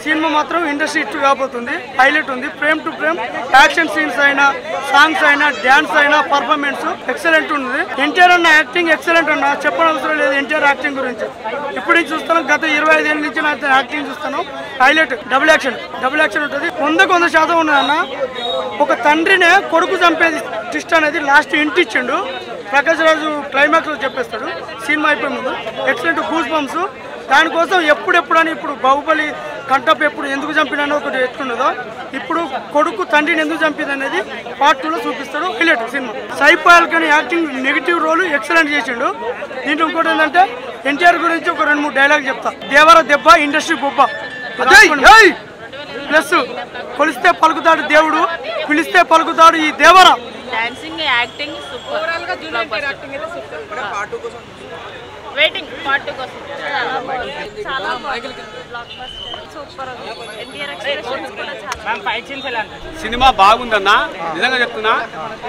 Cinema మాత్రం industry hit కాబోతుంది. Highlight ఉంది. Frame to frame action scenes అయినా, సాంగ్స్ అయినా, డాన్స్ అయినా, పర్ఫార్మెన్స్ ఎక్సలెంట్ ఉంది. ఎన్టీఆర్ అన్న యాక్టింగ్ ఎక్సలెంట్ అన్న, చెప్పనవసరం లేదు ఎన్టీఆర్ యాక్టింగ్ గురించి. ఇప్పుడు నుంచి చూస్తాను, గత 25 ఏళ్ళ నుంచి నా యాక్టింగ్ చూస్తాను. హైలైట్. డబుల్ యాక్షన్ ఉంటుంది. 100% ఉన్నదన్న. ఒక తండ్రినే కొడుకు చంపేది ట్విస్ట్ అనేది లాస్ట్ ఇంటి ఇచ్చిండు. ప్రకాష్ రాజు క్లైమాక్స్ లో చెప్పేస్తాడు సినిమా అయిపోయే ముందు. ఎక్సలెంట్. Goose bumps. దానికోసం ఎప్పుడెప్పుడని ఇప్పుడు బాహుబలి కంటప్ ఎప్పుడు ఎందుకు చంపినని ఒకటి ఎత్తున్నదో, ఇప్పుడు కొడుకు తండ్రిని ఎందుకు చంపింది అనేది పార్ట్ 2లో చూపిస్తాడు. Highlight cinema. సైపాల్ కానీ యాక్టింగ్ నెగిటివ్ రోల్ ఎక్సలెంట్ చేసిండు. దీంట్లో ఇంకోటి ఏంటంటే ఎన్టీఆర్ గురించి ఒక 2-3 డైలాగ్ చెప్తా. దేవర దెబ్బ, ఇండస్ట్రీ బొబ్బ. ప్లస్ కొలిస్తే పలుకుతాడు దేవుడు, పిలిస్తే పలుకుతాడు ఈ Devara. Dancing, acting super. Waiting part 2 కోసం. చాలా సూపర్. ఎన్టీఆర్ ఎక్స్ప్రెషన్స్ కూడా చాలా. సినిమా బాగుందన్న, నిజంగా చెప్తున్నా.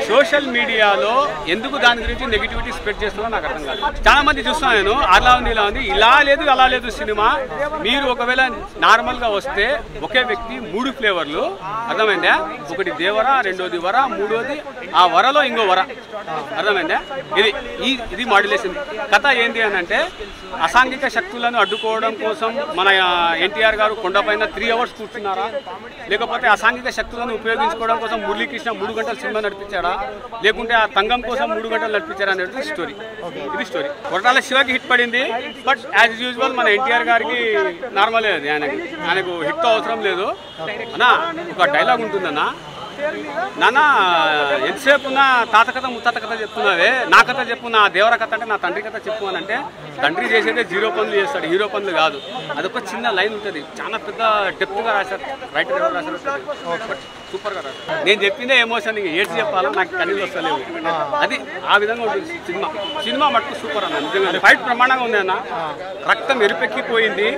సోషల్ మీడియాలో ఎందుకు దాని గురించి నెగిటివిటీ స్ప్రెడ్ చేస్తుందో నాకు అర్థం కాదు. చాలా మంది చూస్తున్నాను నేను, అలా ఉంది ఇలా ఉంది, ఇలా లేదు అలా లేదు సినిమా. మీరు ఒకవేళ నార్మల్గా వస్తే ఒకే వ్యక్తి 3 ఫ్లేవర్లు, అర్థమైందా? ఒకటి దేవర, రెండోది వర, మూడోది ఆ వరలో ఇంకో వర, అర్థమైందా? ఇది మాడ్యులేషన్. కథ ఏంటి అని అంటే, అసాంఘిక శక్తులను అడ్డుకోవడం కోసం మన ఎన్టీఆర్ గారు కొండపైన 3 hours కూర్చున్నారా, లేకపోతే అసాంఘిక శక్తులను ఉపయోగించుకోవడం కోసం మురళీకృష్ణ 3 గంటల సినిమా నడిపించాడా, లేకుంటే ఆ తంగం కోసం 3 గంటలు నడిపించారా అనేది స్టోరీ. ఇది స్టోరీ. కొరటాల శివకి హిట్ పడింది, బట్ యాజ్ యూజువల్ మన ఎన్టీఆర్ గారికి నార్మలే అది. ఆయనకు హిట్ అవసరం లేదు అన్నా. ఒక డైలాగ్ ఉంటుందన్నా, నాన్న ఎంతసేపు నా తాత కథ ముత్తాత కథ చెప్తున్నావే, నా కథ చెప్పు, నా దేవర కథ అంటే నా తండ్రి కథ చెప్పు అని అంటే, తండ్రి చేసేదే 0 పనులు చేస్తాడు, హీరో పనులు కాదు. అదొక చిన్న లైన్ ఉంటుంది. చాలా పెద్ద డెప్త్గా రాశారు. రైటర్ ఎవరు రాశారు, సూపర్గా రాశారు. నేను చెప్పిందే ఎమోషన్, ఏడ్చి చెప్పాలా నాకు కన్నీళ్ళు వస్తలేవు. అది ఆ విధంగా ఉంటుంది సినిమా మటుకు సూపర్ అన్న. నిజంగా ఫైట్ ప్రమాణంగా ఉంది అన్న. రక్తం ఎరుపెక్కిపోయింది.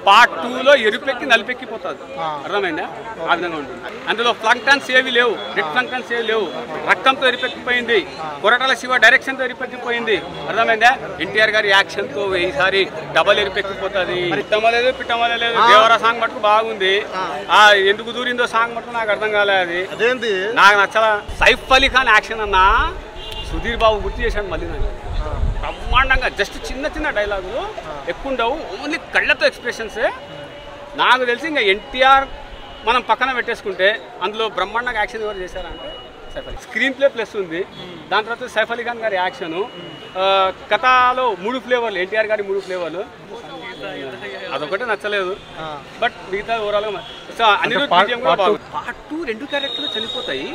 పార్ట్ 2లో ఎరుపెక్కి నలిపెక్కిపోతుంది, అర్థమైందా? ఆ విధంగా ఉంటుంది. అందులో ఫ్లంక్ టన్స్ ఏవి లేవు, రెడ్ ఫ్లంక్ టన్స్ ఏవి లేవు. రక్తంతో ఎరిపెక్కిపోయింది. కొరటాల శివ డైరెక్షన్తో ఎరిపెక్కిపోయింది, అర్థమైందా? ఎన్టీఆర్ గారి యాక్షన్తో ఈసారి డబల్ ఎరిపెక్కిపోతుంది. పిట్టమలేదు. దేవరా సాంగ్ మటుకు బాగుంది. ఆ ఎందుకు దూరిందో సాంగ్ మటుకు నాకు అర్థం కాలేదు. అది నాకు నచ్చల. సైఫ్ అలీ ఖాన్ యాక్షన్ అన్నా సుధీర్ బాబు గుర్తు చేశాను మళ్ళీ నాకు. బ్రహ్మాండంగా. జస్ట్ చిన్న డైలాగులు ఎక్కువ ఉండవు, ఓన్లీ కళ్ళతో ఎక్స్ప్రెషన్సే. నాకు తెలిసి ఇంకా ఎన్టీఆర్ మనం పక్కన పెట్టేసుకుంటే అందులో బ్రహ్మాండంగా యాక్షన్ ఎవరు చేశారంటే Saif Ali. Screen play plus ఉంది. దాని తర్వాత సైఫ్ అలీ ఖాన్ గారి యాక్షను, కథలో 3 ఫ్లేవర్లు, ఎన్టీఆర్ గారి 3 ఫ్లేవర్లు, అదొకటే నచ్చలేదు. బట్ మిగతా ఓవరాల్గా పార్ట్ 2 2 క్యారెక్టర్లు చనిపోతాయి.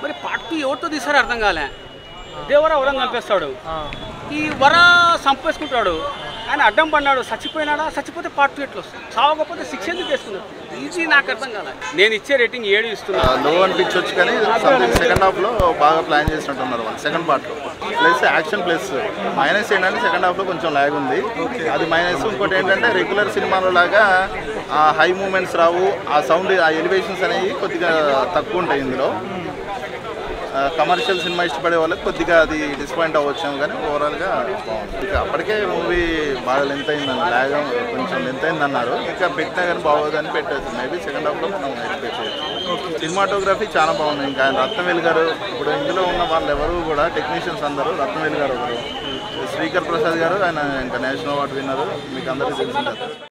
మరి పార్ట్ 2 ఎవరితో తీసారో అర్థం కాలే. దేవర వరం చంపేస్తాడు, ఈ వర చంపేసుకుంటాడు. ఆయన అడ్డం పడినాడు, చచ్చిపోయినాడా? చచ్చిపోతే పార్ట్ 2 ఎట్లా వస్తుంది? చావకపోతే 6 ఎందుకు వేసుకున్నాడు? ఇది నాకు అర్థం కాలే. నేను ఇచ్చే రేటింగ్ 7 ఇస్తున్నాను. లో అనిపించవచ్చు కానీ సెకండ్ హాఫ్లో బాగా ప్లాన్ చేసినట్టున్నారు వాళ్ళు సెకండ్ పార్ట్లో. ప్లస్ యాక్షన్ ప్లస్ మైనస్ ఏంటంటే సెకండ్ హాఫ్లో కొంచెం ల్యాగ్ ఉంది, అది మైనస్. ఇంకోటి ఏంటంటే రెగ్యులర్ సినిమాలో లాగా ఆ హై మూమెంట్స్ రావు, ఆ సౌండ్, ఆ ఎలివేషన్స్ అనేవి కొద్దిగా తక్కువ ఉంటాయి ఇందులో. కమర్షియల్ సినిమా ఇష్టపడే వాళ్ళకి కొద్దిగా అది డిసప్పాయింట్ అవ్వచ్చాము, కానీ ఓవరాల్గా బాగుంది. ఇక అప్పటికే మూవీ బాగా లెంత్ అయిందని, కొంచెం లెంత్ అయిందన్నారు. ఇంకా పెట్టినా కానీ బాగోదని పెట్టేది. మేబీ సెకండ్ హాఫ్లో మనం ఎక్స్పెక్ట్ చేయొచ్చు. సినిమాటోగ్రఫీ చాలా బాగుంది. ఇంకా ఆయన రత్నవేలు గారు, ఇప్పుడు ఇందులో ఉన్న వాళ్ళు ఎవరు కూడా టెక్నీషియన్స్ అందరూ, రత్నవేలు గారు ఒకరు, శ్రీకర్ ప్రసాద్ గారు, ఆయన ఇంకా నేషనల్ అవార్డు విన్నరు, మీకు అందరికీ తెలిసింది.